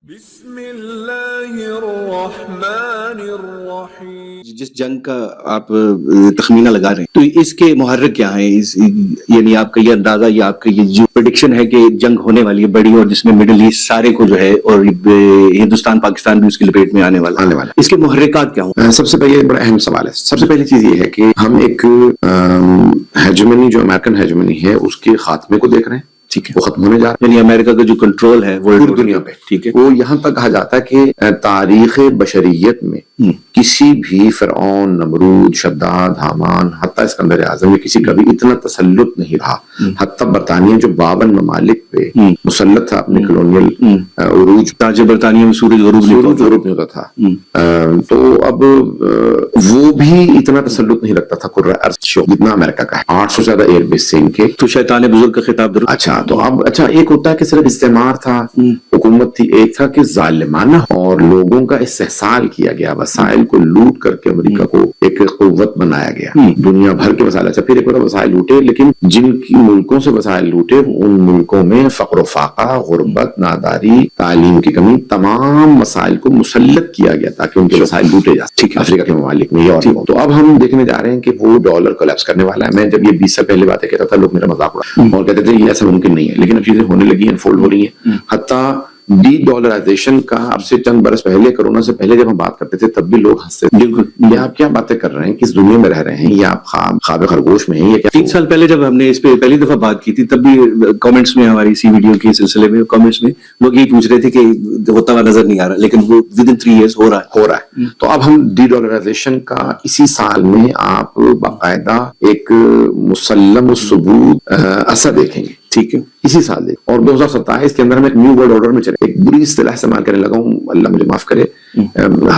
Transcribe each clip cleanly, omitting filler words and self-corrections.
بسم اللہ الرحمن الرحیم. جس جنگ کا آپ تخمینہ لگا رہے ہیں تو اس کے محرک کیا ہیں؟ یعنی آپ کا یہ اندازہ یا آپ کا یہ جو پریڈکشن ہے کہ جنگ ہونے والی ہے بڑی، اور جس میں مڈل ایسٹ سارے کو جو ہے اور ہندوستان پاکستان بھی اس کی لپیٹ میں آنے والا اس کے محرکات کیا ہوں؟ سب سے پہلے بڑا اہم سوال ہے. سب سے پہلی چیز یہ ہے کہ ہم ایک ہیجمنی جو امریکن ہیجمنی ہے اس کے خاتمے کو دیکھ رہے ہیں. ٹھیک ہے، وہ ختم ہونے جا رہا ہے. یعنی امریکہ کا جو کنٹرول ہے پوری دنیا پہ، ٹھیک ہے، وہ یہاں تک کہا جاتا ہے کہ تاریخ بشریت میں کسی بھی فرعون، نمرود، شداد، حامان، حتیٰ اسکندر اعظم میں کسی کا بھی اتنا تسلط نہیں رہا. حتیٰ برطانیہ جو 52 ممالک پہ مسلط تھا اپنے کلونیل عروج، تاج برطانیہ میں سورج غروب نہیں ہوتا تھا، تو اب وہ بھی اتنا تسلط نہیں رکھتا تھا کرۂ ارض جتنا امریکہ کا ہے. 800 سے زیادہ ایئر بیس سے ان کے. تو شیطان بزرگ کا خطاب درست. اچھا، تو اب ایک ہوتا ہے کہ صرف استعمار تھا، حکومت تھی. ایک تھا کہ ظالمانہ اور لوگوں کا استحصال کیا گیا، وسائل کو لوٹ کر کے امریکہ کو ایک قوت بنایا گیا. دنیا بھر کے وسائل، اچھا پھر ایک اور وسائل لوٹے، لیکن جن کی ملکوں سے وسائل لوٹے ان ملکوں میں فقر و فاقہ، غربت، ناداری، تعلیم کی کمی، تمام مسائل کو مسلط کیا گیا تاکہ ان کے وسائل لوٹے جا سکیں افریقہ کے ممالک میں. اور تو اب ہم دیکھنے جا رہے ہیں کہ وہ ڈالر کولیپس کرنے والا ہے. میں جب یہ 20 سال پہلے باتیں کہتا تھا لوگ میرا مذاق اڑا اور کہتے تھے یہ ایسا ممکن نہیں ہے، لیکن اب چیزیں ہونے لگی ہیں، انفولڈ ہو رہی ہیں. حتیٰ ڈی ڈالرائزیشن کا اب سے چند برس پہلے، کرونا سے پہلے جب ہم بات کرتے تھے تب بھی لوگ ہنستے تھے. بالکل، یہ آپ کیا باتیں کر رہے ہیں، کس دنیا میں رہ رہے ہیں، یہ آپ خواب خرگوش میں ہیں. یہ 3 سال پہلے جب ہم نے اس پہ پہلی دفعہ بات کی تھی تب بھی کامنٹس میں، ہماری اسی ویڈیو کے سلسلے میں کامنٹس میں لوگ یہی پوچھ رہے تھے کہ ہوتا ہوا نظر نہیں آ رہا، لیکن وہ ودن 3 ایئرس ہو رہا ہے. تو اب ہم ڈی ڈالرائزیشن کا اسی سال میں آپ باقاعدہ ایک مسلم الثبوت اثر دیکھیں گے. ٹھیک ہے، اسی سال دیکھ. اور 2027 کے اندر ہم ایک نیو ورلڈ آرڈر میں چلے. ایک بری اصطلاح استعمال کرنے لگا ہوں، اللہ مجھے معاف کرے،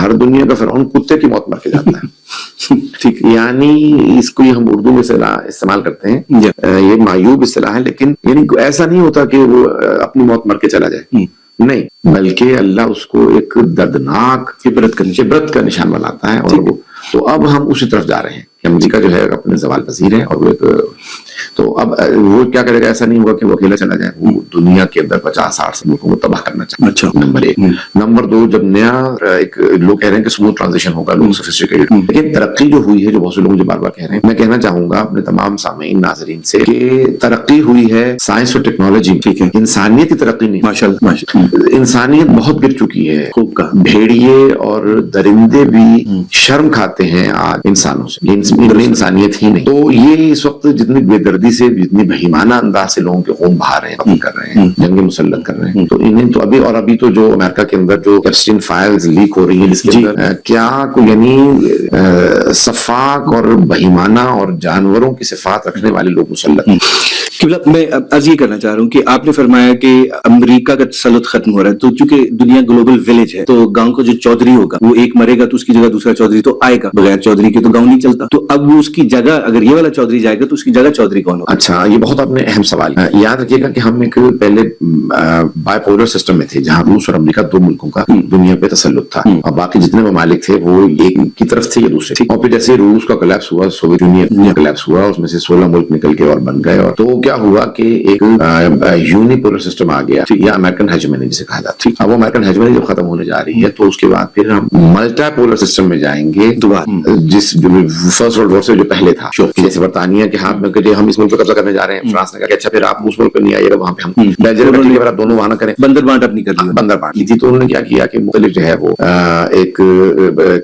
ہر دنیا کا فرعون کتے کی موت مر کے جاتا ہے. ٹھیک، یعنی اس کو ہم اردو میں استعمال کرتے ہیں. یہ معیوب اصطلاح ہے، لیکن یعنی ایسا نہیں ہوتا کہ وہ اپنی موت مر کے چلا جائے، نہیں، بلکہ اللہ اس کو ایک دردناک عبرت کا نشان بناتا ہے. اور وہ تو اب ہم اسی طرف جا رہے ہیں کہ امریکہ جو ہے اپنے زوال پذیر ہے، اور وہ ایک تو اب وہ کیا کرے گا، ایسا نہیں ہوگا کہ وہ اکیلا چلا جائے، وہ دنیا کے اندر 50-60 ملکوں کو تباہ کرنا چاہتا ہے. اچھا، نمبر 1. نمبر 2، جب نیا ایک لوگ کہہ رہے ہیں کہ اسموتھ ٹرانزیشن ہوگا، لوگ سوفسٹیکیٹڈ، لیکن ترقی جو ہوئی ہے، جو بہت سے لوگ مجھے بار بار کہہ رہے ہیں، میں کہنا چاہوں گا اپنے تمام سامعین ناظرین سے کہ ترقی ہوئی ہے سائنس اور ٹیکنالوجی. ٹھیک ہے، انسانیت کی ترقی نہیں. ماشاءاللہ، انسانیت بہت گر چکی ہے. خوب کہا. بھیڑیے اور درندے بھی شرم کھاتے ہیں آج انسانوں سے، انسانیت ہی نہیں. تو یہ اس وقت جتنی بے دردی سے، جتنی بہیمانہ انداز سے لوگوں کے خون بہا رہے ہیں، قتل کر رہے ہیں، جنگیں مسلط کر رہے ہیں، تو انہیں تو ابھی تو جو امریکہ کے اندر جو ایپسٹین فائلز لیک ہو رہی ہیں، جس کے اندر کیا کوئی یعنی صفاق اور بہیمانہ اور جانوروں کی صفات رکھنے والے لوگ مسلط ہیں. میں عرض یہ کرنا چاہ رہا ہوں کہ آپ نے فرمایا کہ امریکہ کا تسلط ختم ہو رہا ہے، تو چونکہ دنیا گلوبل ولیج ہے تو گاؤں کا جو چودھری ہوگا وہ ایک مرے گا تو اس کی جگہ دوسرا چودھری تو آئے گا، بغیر چودھری کے تو گاؤں نہیں چلتا. تو اب وہ اس کی جگہ، اگر یہ والا چودھری جائے گا تو اس کی جگہ چودھری کون ہوگا؟ اچھا، یہ بہت اپنے اہم سوال ہے. یاد رکھیے گا کہ ہم ایک پہلے بائی پولر سسٹم میں تھے جہاں روس اور امریکہ 2 ملکوں کا دنیا پہ تسلط تھا، اور باقی جتنے ممالک تھے وہ ایک کی طرف تھے یا دوسرے. اور پھر جیسے روس کا کلیپس ہوا، سوویت یونین کلیپس ہوا، اس میں سے 16 ملک نکل کے اور بن گئے. اور تو کیا ہوا کہ ایک یونیپولر سسٹم آ گیا، یا امریکن ہیجمنی جسے کہا جاتا ہے. اب وہ امریکن ہیجمنی جب ختم ہونے جا رہی ہے تو اس کے بعد پھر ہم ملٹی پولر سسٹم میں جائیں گے، جس فرسٹ ورلڈ وار سے جو پہلے تھا. جیسے برطانیہ کے ہاتھ میں کہ ہم اس ملک پہ قبضہ کرنے جا رہے ہیں، فرانس نے کہا کہ اچھا پھر آپ اس ملک پہ نہیں آئیے گا، وہاں پہ ہم بیلجیم آپ دونوں وہاں نہ کریں، بندر بانٹ اپنی کر لی، بندر بانٹ لی تھی. تو انہوں نے کیا کیا کہ مختلف جو ہے وہ ایک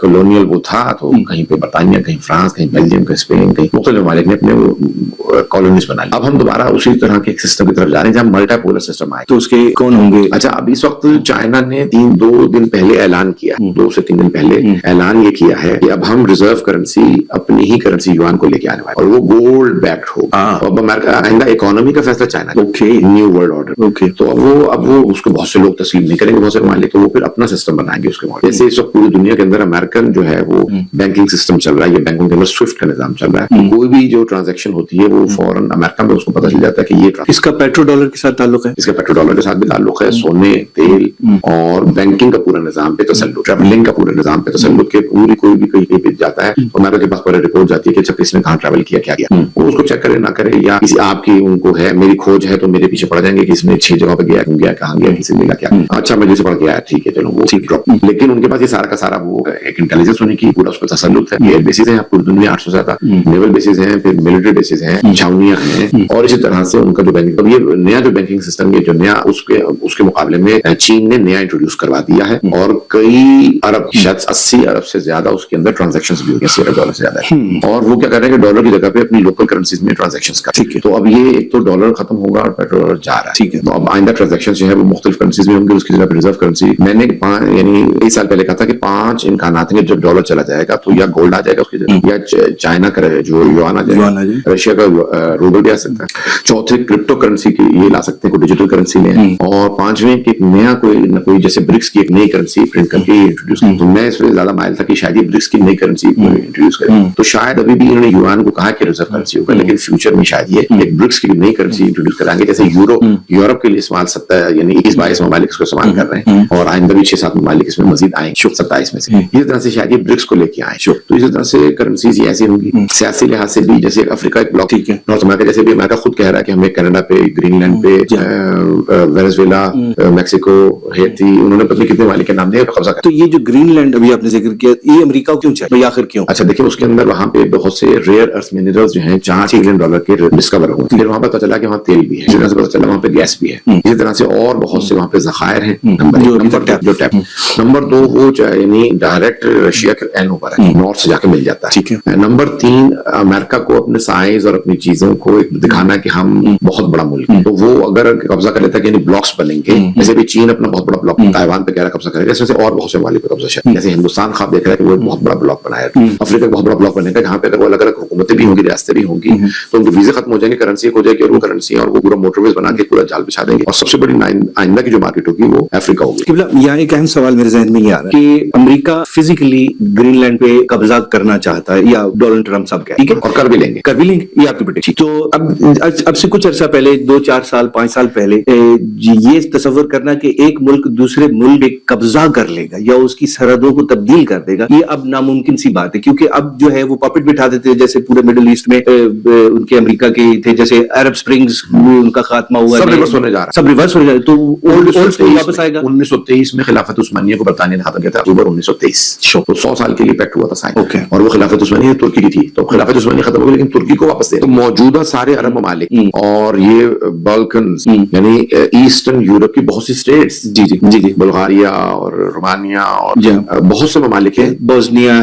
کولونیل وہ تھا، تو کہیں پہ برطانیہ، کہیں فرانس، کہیں بیلجیم، کہیں اسپین، کہیں مختلف ممالک نے اپنے کالونیز بنا لی. اب ہم دوبارہ اسی طرح کے ایک سسٹم کی طرف جا رہے ہیں جہاں ملٹی پولر سسٹم آئے. تو اس کے کون ہوں گے؟ اچھا، اب اس وقت چائنا نے 2 دن پہلے اعلان کیا، 2 سے 3 دن پہلے اعلان یہ کیا ہے کہ اب ہم ریزرو کرنسی، اپنی ہی کرنسی یوان کو لے کے آنے والے، اور وہ گولڈ بیکڈ ہو. اب امریکہ آئندہ اکانومی کا فیصلہ چائنا کا، نیو ورلڈ آرڈر. تو اب وہ اس کو بہت سے لوگ تسلیم نہیں کریں گے، بہت سے ممالک، تو وہ پھر اپنا سسٹم بنائیں گے اس کے ماڈل. جیسے اس وقت پوری دنیا کے اندر امریکن جو ہے وہ بینکنگ سسٹم چل رہا ہے، یہ بینکوں کے اندر سوئفٹ کا نظام چل رہا ہے. کوئی بھی جو ٹرانزیکشن ہوتی ہے وہ فوراً امریکہ میں اس کو پتہ چل جاتا ہے کہ یہ اس کا پیٹرو ڈالر کے ساتھ تعلق ہے، اس کا پیٹرو ڈالر کے ساتھ بھی تعلق ہے، سونے، تیل اور بینکنگ کا پورا نظام پہ تسلط، ٹریولنگ کا پورے نظام پہ تسلط، کے پوری کوئی بھی کہیں پہ جاتا ہے تو امریکہ کے پاس پورے رپورٹ جاتی ہے کہ اچھا کس نے کہاں ٹریول کیا کیا کیا, وہ اس کو چیک کرے نہ کرے, یا کسی آپ کی ان کو ہے میری کھوج ہے تو میرے پیچھے پڑ جائیں گے کہ اس نے 6 جگہ پہ گیا کیوں گیا کہاں گیا کسی نے ملا کیا, اچھا مجھے سے پڑھ کے آیا ٹھیک ہے چلو وہ ڈراپ. لیکن ان کے پاس یہ سارا کا سارا وہ ایک انٹیلیجنس ہونے کی پورا اس پہ تسلط ہے. ایئر بیسز ہیں آپ اردو میں 800 سے زیادہ, نیول بیسز ہیں, پھر ملٹری بیسز ہیں, چھاونیاں ہیں, اور اسی طرح سے ان کا جو بینکنگ, یہ نیا جو بینکنگ سسٹم یہ جو نیا اس کے مقابلے میں چین نے نیا انٹروڈیوس کروا دیا ہے, اور کئی ارب شاید 80 ارب سے زیادہ اس کے اندر ٹرانزیکشنز بھی ہو گئے, $100 سے زیادہ ہے. اور وہ کیا کر رہے ہیں کہ ڈالر کی جگہ پہ اپنی لوکل کرنسیز میں ٹرانزیکشنز کر, تو اب یہ ایک تو ڈالر ختم ہوگا اور پیٹرول جا رہا ہے, تو اب آئندہ ٹرانزیکشن جو ہے وہ مختلف کرنسیز میں ہوں گے, اس کی جگہ پہ ریزرو کرنسی. میں نے یعنی 1 سال پہلے کہا تھا کہ 5 امکانات ہیں, جب ڈالر چلا جائے گا تو یا گولڈ آ جائے گا اس کی جگہ, یا چائنا کا جو یوان آ جائے گا, رشیا کا روبل بھی آ سکتا ہے, چوتھے کرپٹو کرنسی کی یہ لا سکتے ہیں کوئی ڈیجیٹل کرنسی میں, اور 5ویں کہ نیا کوئی جیسے برکس کی ایک نئی کرنسی پرنٹ کر کے انٹروڈیوس کی. تو میں اس میں زیادہ مائل تھا کہ شاید یہ برکس کی نئی کرنسی انٹروڈیوس کریں, تو شاید ابھی بھی انہوں نے یوان کو کہا کہ ریزرو کرنسی ہوگا, لیکن فیوچر میں شاید یہ ایک برکس کی نئی کرنسی انٹروڈیوس کرائیں گے. جیسے یورپ کے لیے استعمال 70 یعنی 21-22 ممالک اس کو استعمال کر رہے ہیں, اور آئندہ بھی 6-7 ممالک اس میں مزید آئیں 27 میں سے. اسی طرح سے شاید یہ برکس کو لے کے آئیں. تو اسی طرح سے کرنسیز یہ ایسی ہوں گی. سیاسی لحاظ سے بھی جیسے افریقہ ایک بلاک, نارتھ امریکہ جیسے بھی امریکہ خود کہہ رہا ہے کہ ہمیں کینیڈا پہ, گرین لینڈ پہ, وینزویلا, میکسیکو, ہیتی, انہوں نے پتہ نہیں کتنے ممالک کے نام دیے قبضہ کر. تو یہ جو گرین لینڈ ابھی آپ نے ذکر کیا, یہ امریکہ کیوں چاہیے آخر کیوں؟ اچھا دیکھیں اس کے اندر وہاں پہ بہت سے ریئر ارتھ منرلز جو ہیں $4 ٹریلین کے ڈسکور ہوئے, پھر وہاں پہ پتہ چلا کہ وہاں تیل بھی ہے, اسی طرح سے پتہ چلا وہاں پہ گیس بھی ہے, اسی طرح سے اور بہت سے وہاں پہ ذخائر ہیں. نمبر 2 وہ یعنی ڈائریکٹ رشیا کے اینو پر ہے, نارتھ سے جا کے مل جاتا ہے. نمبر 3 امریکہ کو اپنے سائز اور اپنی چیزوں کو دکھانا کہ ہم بہت بڑا ملک ہے, تو وہ اگر قبضہ کر لیتا ہے کہ یعنی بلاکس بنیں گے, جیسے بھی چین اپنا بہت بڑا بلاک تائیوان پہ کہہ رہا قبضہ کرے گا, اس میں سے اور بہت سے ممالک پہ قبضہ ہے. جیسے ہندوستان خواب دیکھ رہا ہے کہ وہ ایک بہت بڑا بلاک بنایا ہے, افریقہ بہت بڑا بلاک بنے گا جہاں پہ اگر وہ الگ الگ حکومتیں بھی ہوں گی, ریاستیں بھی ہوں گی, تو ان کے ویزے ختم ہو جائیں گے, کرنسی ہو جائے گی, اور وہ کرنسی اور وہ پورا موٹر ویز بنا کے پورا جال بچھا دیں گے, اور سب سے بڑی آئندہ کی جو مارکیٹ ہوگی وہ افریقہ ہوگی. یہاں ایک اہم سوال میرے ذہن میں یہ آ رہا ہے کہ امریکہ فزیکلی گرین لینڈ پہ قبضہ کرنا چاہتا ہے, یا ڈونلڈ ٹرمپ صاحب کہہ, ٹھیک ہے, اور کر بھی لیں گے, یہ آپ کی پریڈکشن. تو اب سے کچھ عرصہ پہلے 2-4 سال 5 سال پہلے یہ تصور کرنا کہ ایک ملک دوسرے ملک پہ قبضہ کر لے گا یا اس کی سرحدوں کو تبدیل کر دے گا, یہ اب ناممکن سی بات ہے, کیونکہ اب جو ہے وہ پاپٹ بٹھا دیتے, جیسے پورے مڈل ایسٹ میں ان کے امریکہ کے تھے, جیسے عرب سپرنگز ان کا خاتمہ ہوا, سب ریورس ہونے جا رہا ہے, تو اولڈ اسکول واپس آئے گا. 1923 میں خلافت عثمانیہ کو برطانیہ نے ختم کیا تھا, اکتوبر 1923, تو 100 سال کے لیے پیکٹ ہوا تھا سائن, اور وہ خلافت عثمانیہ ترکی کی تھی, تو خلافت عثمانیہ ختم ہو گئی, لیکن ترکی کو واپس دے. تو موجودہ سارے عرب ممالک اور یہ بالکنز یعنی ایسٹرن یورپ کی بہت سی اسٹیٹس, جی بلغاریہ اور رومانیہ اور بہت سے ممالک ہیں, بوسنیا,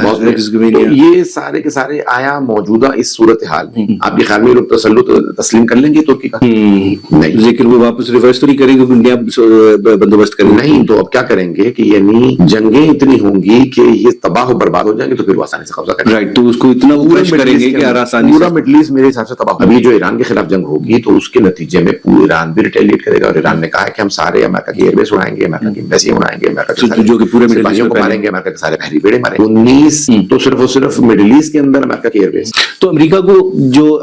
یہ سارے کے سارے آیا موجودہ اس صورتحال میں آپ کے خیال میں لوگ تسلط تسلیم کر لیں گے ترکی کا؟ نہیں, لیکن وہ واپس ریورس تو نہیں کریں گے, انڈیا بندوبست کریں گے. نہیں, تو اب کیا کریں گے کہ یعنی جنگیں اتنی ہوں گی کہ یہ تباہ و برباد ہو جائیں گے, تو پھر وہ آسانی سے قبضہ کریں گے. رائٹ, تو اس کو اتنا اوپر کریں گے کہ آسانی سے پورا مڈل ایسٹ میرے حساب سے تباہ. ابھی جو ایران کے خلاف جنگ ہوگی تو اس کے نتیجے میں پورا ایران بھی ریٹیلیٹ کرے گا, اور ایران نے کہا ہے کہ ہم سارے امریکہ کی ایئر بیس اڑائیں گے, امریکہ کی ایمبیسی اڑائیں گے, امریکہ جو کہ پورے مڈل ایسٹ کو ماریں گے, امریکہ کے سارے بحری بیڑے ماریں گے. 19 تو صرف اور صرف مڈل ایسٹ کے اندر امریکہ کی ایئر بیس. تو امریکہ کو جو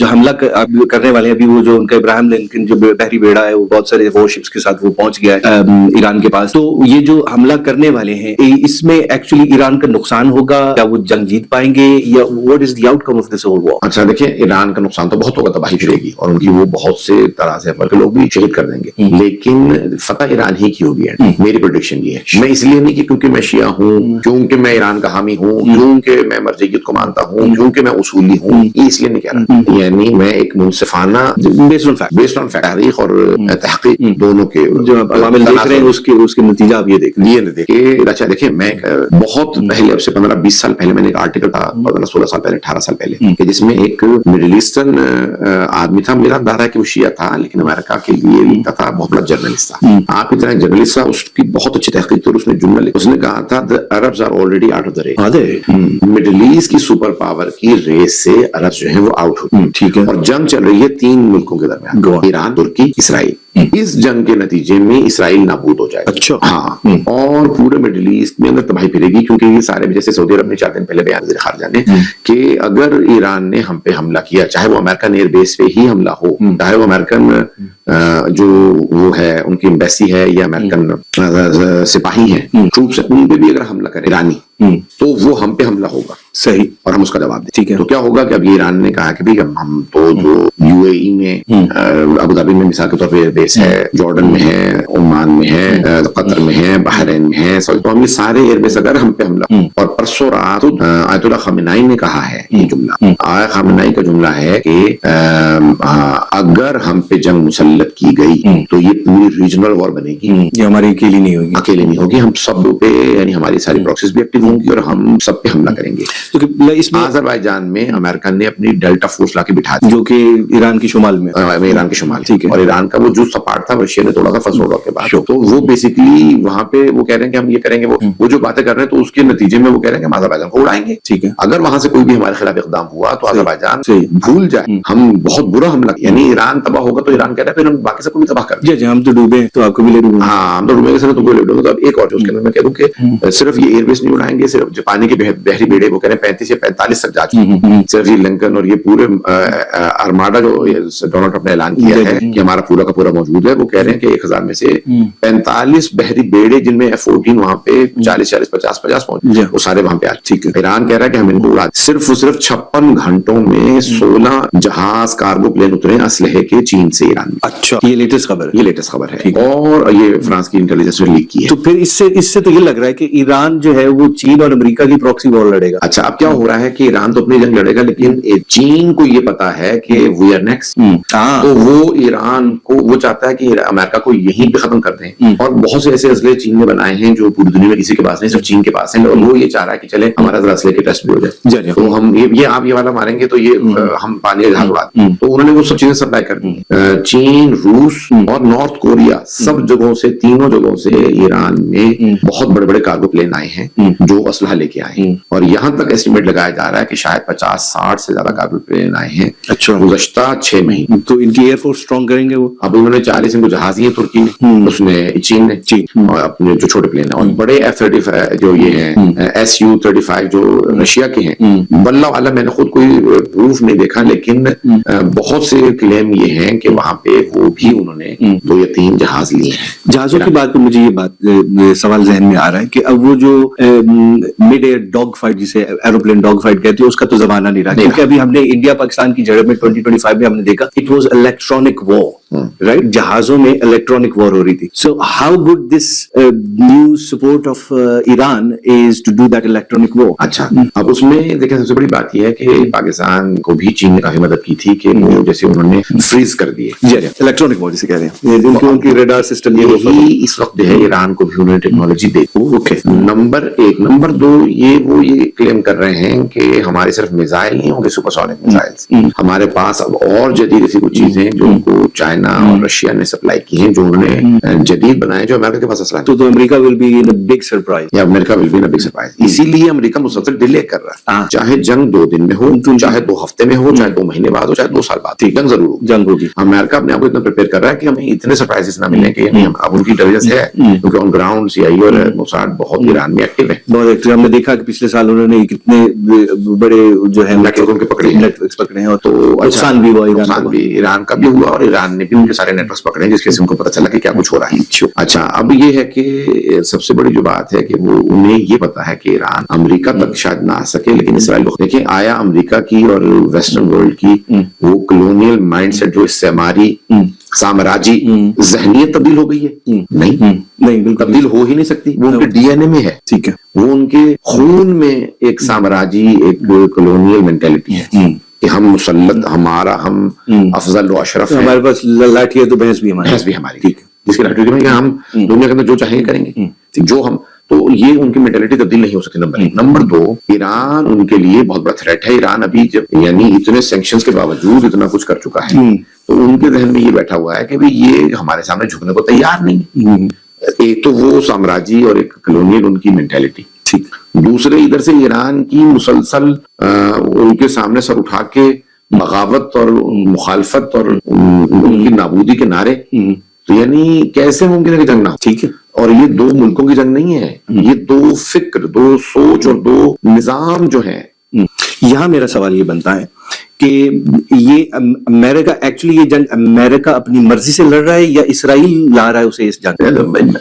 حملہ کرنے والے ہیں ابھی, وہ جو ان کا ابراہیم لنکن جو بحری بیڑا ہے, وہ بہت سارے وار شپس کے ساتھ وہ پہنچ گیا ہے ایران کے پاس, تو یہ جو حملہ کرنے والے ہیں اس میں ایکچولی ایران کا نقصان ہوگا, یا وہ جنگ جیت پائیں گے, یا what is the outcome of this whole war? اچھا دیکھیں, ایران کا نقصان تو بہت ہوگا, تباہی پھرے گی, اور ان کی وہ بہت سے طرح سے کے لوگ بھی شہید کر دیں گے, لیکن فتح ایران ہی کی ہوگی. میری پریڈکشن یہ ہے, میں اس لیے نہیں کہ کیونکہ میں شیعہ ہوں, کیونکہ میں ایران کا حامی ہوں, کیونکہ میں مرجعیت کو مانتا ہوں, کیونکہ میں اصولی ہوں, یہ اس لیے نہیں کہہ رہا, یعنی میں ایک منصفانہ بیسڈ آن تاریخ اور تحقیق دونوں کے جو عوامل دیکھ رہے ہیں اس کے نتیجہ آپ یہ دیکھیں. اچھا دیکھیں, میں بہت پہلے, اب سے 15-20 سال پہلے میں نے ایک آرٹیکل تھا, 15-16 سال پہلے, 18 سال پہلے, کہ جس میں ایک مڈل ایسٹرن آدمی تھا, میرا اندازہ ہے کہ وہ شیعہ تھا, لیکن امریکہ کے لیے لکھتا تھا, بہت بڑا جرنلسٹ تھا. آپ کی طرح جرنلسٹ تھا, اس کی بہت اچھی تحقیق تھی, اور اس نے جملہ لکھا, اس نے کہا تھا the Arabs are already out of the race. Middle East کی سپر پاور کی ریس سے عرب جو ہیں وہ آؤٹ ہو گئے, ٹھیک ہے, اور جنگ چل رہی ہے 3 ملکوں کے درمیان, ایران, ترکی, اسرائیل. اس جنگ کے نتیجے میں اسرائیل نابود ہو جائے گا. اچھا, ہاں, اور پورے مڈل ایسٹ میں اندر تباہی پھرے گی, کیونکہ یہ سارے, جیسے سعودی عرب نے 4 دن پہلے بیان وزیر خارجہ نے کہ اگر ایران نے ہم پہ حملہ کیا, چاہے وہ امریکن ایئر بیس پہ ہی حملہ ہو, چاہے وہ امریکن جو وہ ہے ان کی ایمبیسی ہے, یا امریکن سپاہی ہیں, ٹروپس ہیں, ان پہ بھی اگر حملہ کرے ایرانی, تو وہ ہم پہ حملہ ہوگا. صحیح, اور ہم اس کا جواب دیں. ٹھیک ہے. تو کیا ہوگا کہ اب یہ ایران نے کہا کہ بھائی ہم تو جو UAE میں ابوظہبی میں مثال کے طور پہ ایئر بیس ہے, جارڈن میں ہے, عمان میں ہے, قطر میں ہے, بحرین میں ہے, تو ہم یہ سارے ایئر بیس اگر ہم پہ حملہ, اور پرسوں رات آیت اللہ خامنائی نے کہا ہے یہ جملہ, آیت خامنائی کا جملہ ہے کہ اگر ہم پہ جنگ مسلط کی گئی تو یہ پوری ریجنل وار بنے گی, یہ ہماری اکیلی نہیں ہوگی, اکیلے نہیں ہوگی, ہم سب پہ یعنی ہماری ساری پراکسیز بھی ایکٹیو ہوں گی اور ہم سب پہ حملہ کریں گے. اس میں آذربائیجان میں امریکہ نے اپنی ڈیلٹا فورس لا کے بٹھا دی جو کہ ایران کی شمال میں, ایران کے شمال, ٹھیک ہے, اور ایران کا وہ جو سپاٹ تھا رشیا نے توڑا تھا فرسٹ ورلڈ وار کے بعد, تو وہ بیسیکلی وہاں پہ وہ کہہ رہے ہیں کہ ہم یہ کریں گے, وہ جو باتیں کر رہے ہیں تو اس کے نتیجے میں وہ کہہ رہے ہیں کہ ہم آذربائیجان کو اڑائیں گے. ٹھیک ہے, اگر وہاں سے کوئی بھی ہمارے خلاف اقدام ہوا تو آذربائیجان بھول جائے ہم بہت برا حملہ, یعنی ایران تباہ ہوگا تو ایران کہہ رہا ہے پھر ہم باقی سب کو بھی تباہ کر دیں. جی ہم تو ڈوبے تو آپ کو بھی لے ڈوبیں. ہاں ہم تو ڈوبیں گے, سر تم کو لے ڈوبیں. تو اب ایک اور جو اس کے اندر میں کہہ دوں کہ صرف یہ ایئر بیس نہیں اڑائیں گے, صرف جاپانی کے بحری بیڑے وہ کہہ رہے ہیں 35 سے 45 تک جا چکے ہیں, صرف یہ لنکن اور یہ پورے ارماڈا جو ڈونلڈ ٹرمپ نے اعلان کیا ہے کہ ہمارا پورا کا پورا موجود ہے, وہ کہہ رہے ہیں کہ 1000 میں سے 45 بحری بیڑے جن میں F-14 وہاں پہ 40-50 پہنچ, وہ سارے وہاں پہ آ چکے. ایران کہہ رہا ہے کہ ہم ان کو اڑا, صرف 56 گھنٹوں میں 16 جہاز کارگو پلین اترے اسلحے کے چین سے ایران میں. اچھا, یہ لیٹسٹ خبر ہے, یہ لیٹسٹ خبر ہے, اور یہ فرانس کی انٹیلیجنس نے لیک کی ہے. تو پھر اس سے تو یہ لگ رہا ہے کہ ایران جو ہے وہ چین اور امریکہ کی پراکسی وار لڑے گا. اچھا, اب کیا ہو رہا ہے کہ ایران تو اپنی جنگ لڑے گا, لیکن چین کو یہ پتا ہے کہ وی آر نیکسٹ, تو وہ ایران کو وہ چاہتا ہے کہ امریکہ کو یہیں پہ ختم کر دیں, اور بہت سے ایسے اسلحے چین نے بنائے ہیں جو پوری دنیا میں کسی کے پاس نہیں, صرف چین کے پاس ہیں, اور وہ یہ چاہ رہا ہے کہ چلے ہمارا ذرا اسلحے کے ٹیسٹ بھی ہو جائے, تو ہم یہ آپ یہ والا ماریں گے تو یہ ہم پانی کا جہاز اڑا دیں. تو انہوں نے وہ سب چیزیں سپلائی کر دی. چین, روس اور نارتھ کوریا سب جگہوں سے, تینوں جگہوں سے ایران میں بہت بڑے بڑے کارگو پلین آئے ہیں جو اسلحہ لے کے آئے ہیں, اور یہاں تک ایسٹیمیٹ لگایا جا رہا ہے کہ شاید 50-60 سے زیادہ کارگو پلین آئے ہیں گزشتہ 6 مہینے. تو ان کی ایئر فورس اسٹرانگ کریں گے وہ. اب انہوں نے 40 ان کو جہاز دیے ترکی نے, اس میں چین نے, اور اپنے جو چھوٹے پلین ہیں, اور بڑے F-35 جو یہ ہیں Su-35 جو رشیا کے ہیں, واللہ اعلم میں نے خود کوئی پروف نہیں دیکھا, لیکن بہت سے کلیم یہ ہیں کہ وہاں پہ وہ بھی انہوں نے 2 یا 3 جہاز لیے ہیں. جہازوں کی بات پہ مجھے یہ سوال ذہن میں آ رہا ہے کہ اب وہ جو مڈ ایئر ڈاگ فائٹ جسے ایروپلین ڈاگ فائٹ کہتے ہیں اس کا تو زمانہ نہیں رہا, کیونکہ ابھی ہم نے انڈیا پاکستان کی جڑ میں 2025 میں ہم نے دیکھا it was electronic war, right, جہازوں میں الیکٹرانک وار ہو رہی تھی. So how good this new support of Iran is to do that electronic war. اچھا, اب اس میں دیکھیں سب سے بڑی بات یہ ہے کہ پاکستان کو بھی چین نے کافی مدد کی تھی کہ وہ جیسے انہوں نے فریز کر دیے. جی الیکٹرانک وار جسے کہہ رہے ہیں, ان کی ریڈار سسٹم یہی اس وقت جو ہے ایران کو بھی انہوں نے ٹیکنالوجی دی. نمبر 1. نمبر 2, یہ کلیم کر رہے ہیں کہ ہمارے صرف میزائل نہیں ہوں گے, سپرسونک میزائل, ہمارے پاس اب اور جدید ایسی کچھ چیزیں جو ان کو چائنا اور رشیا نے سپلائی کی ہیں, جو انہوں نے جدید بنائے, جو امریکہ کے پاس اسلحہ. تو America will be in a big surprise, یا America will be in a big surprise. اسی لیے امریکہ مسلسل ڈیلے کر رہا ہے, چاہے جنگ 2 دن میں ہو, چاہے 2 ہفتے میں ہو, چاہے 2 مہینے بعد ہو, چاہے 2 سال بعد, جنگ ضرور ہو, جنگ ہوگی. امریکہ اپنے آپ کو اتنا پریپیئر کر رہا ہے کہ ہمیں اتنے سرپرائزز نہ ملیں کہ اب ان کی انٹیلیجنس ہے, کیونکہ آن گراؤنڈ CIA اور موساد بہت ایران میں ایکٹیو ہے. بہت ایکٹیو. ہم نے دیکھا کہ پچھلے سال انہوں نے کتنے بڑے جو ہے نیٹ ورک پکڑے ہیں, اور تو نقصان بھی ہوا, نقصان بھی ایران کا بھی ہوا, اور ایران نے بھی ان کے سارے نیٹ ورکس پکڑے, جس کے سے ان کو پتہ چلا کہ کیا کچھ ہو رہا ہے. اچھا, اب یہ ہے کہ سب سے بڑی جو بات ہے کہ وہ انہیں یہ پتا ہے کہ ایران امریکہ تک شاید نہ آ سکے, لیکن اسرائیل کو دیکھیں, آیا امریکہ کی اور ویسٹرن ورلڈ کی وہ کلونیل مائنڈ سیٹ جو استعماری سامراجی ذہنیت تبدیل ہو گئی ہے؟ نہیں, تبدیل ہو ہی نہیں سکتی. وہ ان کے DNA میں ہے, ٹھیک ہے, وہ ان کے خون میں ایک سامراجی, ایک کلونیل مینٹیلٹی ہے کہ ہم مسلط, ہم افضل و اشرف ہیں, ہمارے پاس لاٹھی ہے تو بحث بھی ہماری, ٹھیک ہے, جس کی لاٹھی میں ہم دنیا کے اندر جو چاہیں کریں گے, جو ہم, تو یہ ان کی مینٹیلٹی تبدیل نہیں ہو سکتی. نمبر 1. نمبر 2, ایران ان کے لیے بہت بڑا تھریٹ ہے. ایران ابھی جب یعنی اتنے سینکشنز کے باوجود اتنا کچھ کر چکا ہے, تو ان کے ذہن میں یہ بیٹھا ہوا ہے کہ یہ ہمارے سامنے جھکنے کو تیار نہیں. ایک تو وہ سامراجی اور ایک کلونیل ان کی مینٹیلٹی, ٹھیک. دوسرے ادھر سے ایران کی مسلسل ان کے سامنے سر اٹھا کے بغاوت اور مخالفت اور ان کی نابودی کے نعرے, تو یعنی کیسے ممکن ہے کہ جنگ نہ ہو؟ ٹھیک ہے, اور یہ 2 ملکوں کی جنگ نہیں ہے, یہ 2 فکر, 2 سوچ اور 2 نظام جو ہیں. یہاں میرا سوال یہ بنتا ہے کہ یہ امریکہ ایکچولی یہ جنگ امریکہ اپنی مرضی سے لڑ رہا ہے یا اسرائیل لا رہا ہے اسے اس جنگ؟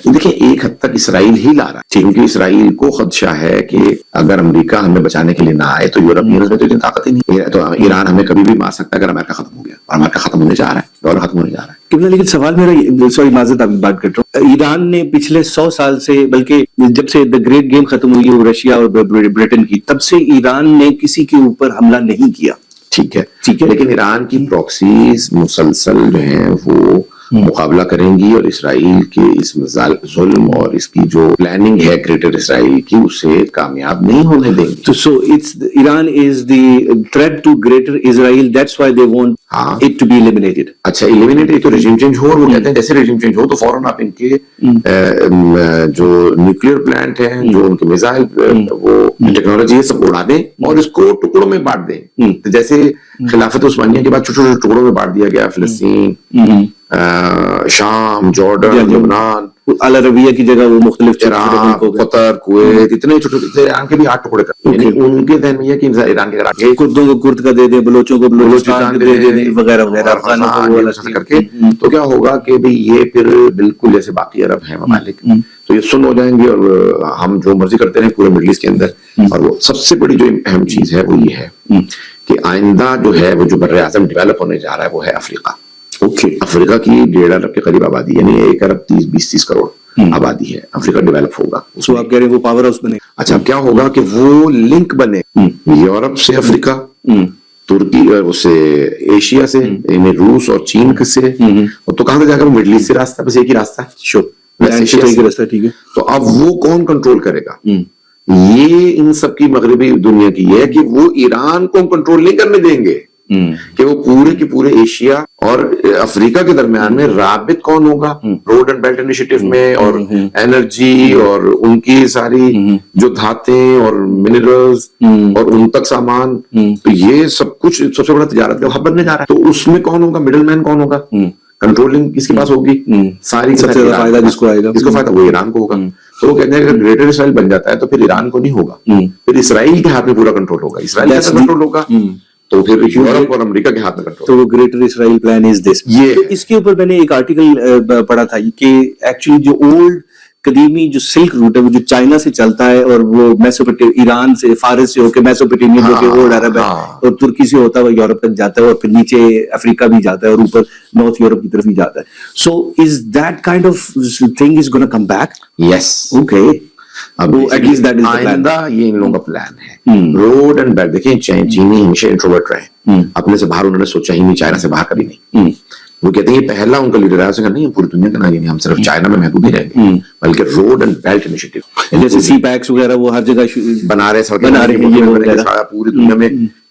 دیکھیں ایک حد تک اسرائیل ہی لا رہا ہے، کیونکہ اسرائیل کو خدشہ ہے کہ اگر امریکہ ہمیں بچانے کے لیے نہ آئے تو یورپینز میں تو اتنی طاقت ہی نہیں، تو ایران ہمیں کبھی بھی مار سکتا ہے اگر امریکہ ختم ہو گیا، اور امریکہ ختم ہونے جا رہا ہے، دور ختم ہونے جا رہا ہے۔ لیکن سوال میرا، سوری معذرت آپ بات کر رہا ہوں، ایران نے پچھلے 100 سال سے، بلکہ جب سے دا گریٹ گیم ختم ہوئی ہے رشیا اور برٹن کی، تب سے ایران نے کسی کے اوپر حملہ نہیں کیا، ٹھیک ہے، لیکن ایران کی پروکسیز مسلسل جو ہیں وہ مقابلہ کریں گی، اور اسرائیل کے اس ظلم اور اس کی جو پلاننگ ہے گریٹر اسرائیل کی، اسے کامیاب نہیں ہونے دیں گے۔ So it's Iran is the threat to greater Israel. That's why they want it to be eliminated. اچھا ایلیمینیٹ تو ریجیم چینج ہو، اور وہ کہتے ہیں جیسے ریجیم چینج ہو تو فوراً آپ ان کے جو نیوکلیر پلانٹ ہیں، جو ان کے میزائل وہ ٹیکنالوجی ہے، سب اڑا دیں اور اس کو ٹکڑوں میں بانٹ دیں، جیسے خلافت عثمانیہ کے بعد چھوٹے چھوٹے ٹکڑوں میں بانٹ دیا گیا، فلسطین، شام، جارڈن، لبنان، العربیہ کی جگہ وہ مختلف عراق، قطر، کویت، اتنے چھوٹے، ایران کے بھی 8 ٹکڑے کر، یعنی ان کے ذہن میں یہ کہ ایران کے اگر کردوں کو کرد کا دے دیں، بلوچوں کو بلوچستان دے دیں وغیرہ وغیرہ، افغانوں کو کر کے، تو کیا ہوگا کہ بھئی یہ پھر بالکل جیسے باقی عرب ہیں ممالک تو یہ سن ہو جائیں گے، اور ہم جو مرضی کرتے ہیں پورے مڈل ایسٹ کے اندر۔ اور وہ سب سے بڑی جو اہم چیز ہے وہ یہ ہے کہ آئندہ جو ہے وہ جو بر اعظم ڈیولپ ہونے جا رہا ہے وہ ہے افریقہ۔ افریقہ کی 1.5 ارب کے قریب آبادی، یعنی 1 ارب 20-30 کروڑ آبادی ہے، افریقہ ڈیولپ ہوگا، تو آپ کہہ رہے ہیں وہ پاور ہاؤس بنے۔ اچھا اب کیا ہوگا کہ وہ لنک بنے یورپ سے افریقہ، ترکی سے ایشیا سے، یعنی روس اور چین سے، تو کہاں سے جا کر مڈل ایسٹ سے راستہ، بس ایک ہی راستہ ہے۔ تو اب وہ کون کنٹرول کرے گا؟ یہ ان سب کی مغربی دنیا کی یہ ہے کہ وہ ایران کو کنٹرول نہیں کرنے دیں گے، کہ وہ پورے کے پورے ایشیا اور افریقہ کے درمیان میں رابط کون ہوگا روڈ اینڈ بیلٹ انیشیٹو میں، اور انرجی اور ان کی ساری جو دھاتیں اور منرلز اور ان تک سامان، تو یہ سب کچھ سب سے بڑا تجارت کا ہب بننے جا رہا ہے۔ تو اس میں کون ہوگا، مڈل مین کون ہوگا، کنٹرولنگ کس کے پاس ہوگی، ساری سب سے زیادہ فائدہ جس کو آئے گا، جس کو فائدہ وہ ایران کو ہوگا۔ تو وہ کہتے ہیں اگر گریٹر اسرائیل بن جاتا ہے تو پھر ایران کو نہیں ہوگا، پھر اسرائیل کے ہاتھ میں پورا کنٹرول ہوگا، اسرائیل کے ہاتھ میں کنٹرول ہوگا تو پھر یورپ اور امریکہ کے ہاتھ میں کنٹرول۔ تو وہ گریٹر اسرائیل پلان از دس۔ یہ اس کے اوپر میں نے ایک آرٹیکل پڑھا تھا کہ ایکچولی جو اولڈ قدیمی جو سلک روٹ ہے وہ جو چائنا سے چلتا ہے، اور وہ ایران سے، فارس سے ہو کے میسوپوٹیمیا جو کہ اولڈ عرب ہے، اور ترکی سے ہوتا ہے وہ یورپ تک جاتا ہے، اور پھر نیچے افریقہ بھی جاتا ہے، اور اوپر نارتھ یورپ کی طرف بھی جاتا ہے۔ So is that kind of thing is gonna come back? Yes, okay, آئندہ یہ ان لوگوں کا پلان ہے، روڈ اینڈ بیلٹ۔ دیکھیں چینی ہمیشہ انٹروورٹ رہے، اپنے سے باہر انہوں نے سوچا ہی نہیں، چائنا سے باہر کبھی نہیں۔ وہ کہتے ہیں یہ پہلا ان کا لیڈر ہے، نہیں ہم پوری دنیا کا نہیں، ہم صرف چائنا میں محدود نہیں رہیں گے، بلکہ روڈ اینڈ بیلٹ انیشیٹو، جیسے سی پیکس وغیرہ وہ ہر جگہ بنا رہے ہیں پوری دنیا میں،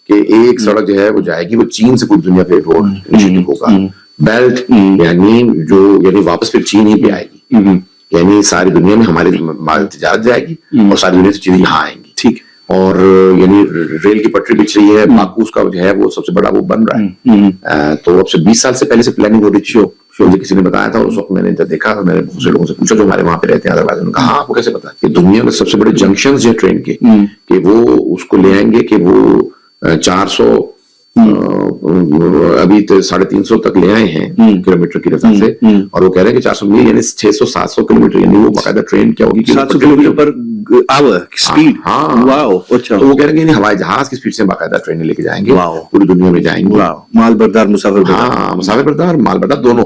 کہ ایک سڑک جو ہے وہ جائے گی، وہ چین سے پوری دنیا پہ روڈ انیشیٹو ہوگا۔ بیلٹ یعنی واپس پھر چین ہی پہ آئے گی، یعنی ساری دنیا میں ہماری تجارت جائے گی، اور ساری دنیا سے چیزیں یہاں آئیں گی، ٹھیک، اور یعنی ریل کی پٹری بچ رہی ہے، باکوس کا جو ہے وہ سب سے بڑا وہ بن رہا ہے، تو اب سے 20 سال سے پہلے سے پلاننگ ہو رہی تھی، مجھے کسی نے بتایا تھا، اور اس وقت میں نے جب دیکھا، میں نے بہت سے لوگوں سے پوچھا جو ہمارے وہاں پہ رہتے ہیں ادر وائز، کہا آپ کو کیسے پتا کہ دنیا میں سب سے بڑے جنکشنز ہیں ٹرین کے، کہ وہ اس کو لے آئیں گے کہ وہ 400 ابھی 350 تک لے آئے ہیں کلومیٹر کی رفتار سے، اور وہ کہہ رہے ہیں کہ 400 میل یعنی 600-700 کلومیٹر، یعنی وہ باقاعدہ ٹرین کیا ہوگی 700 کلومیٹر پر آور اسپیڈ۔ واو، اچھا، تو وہ کہہ رہے ہیں یعنی ہوائی جہاز کی اسپیڈ سے باقاعدہ ٹرینیں لے کے جائیں گے، پوری دنیا میں جائیں گے، مال بردار مسافر بردار، ہاں مسافر بردار مال بردار دونوں۔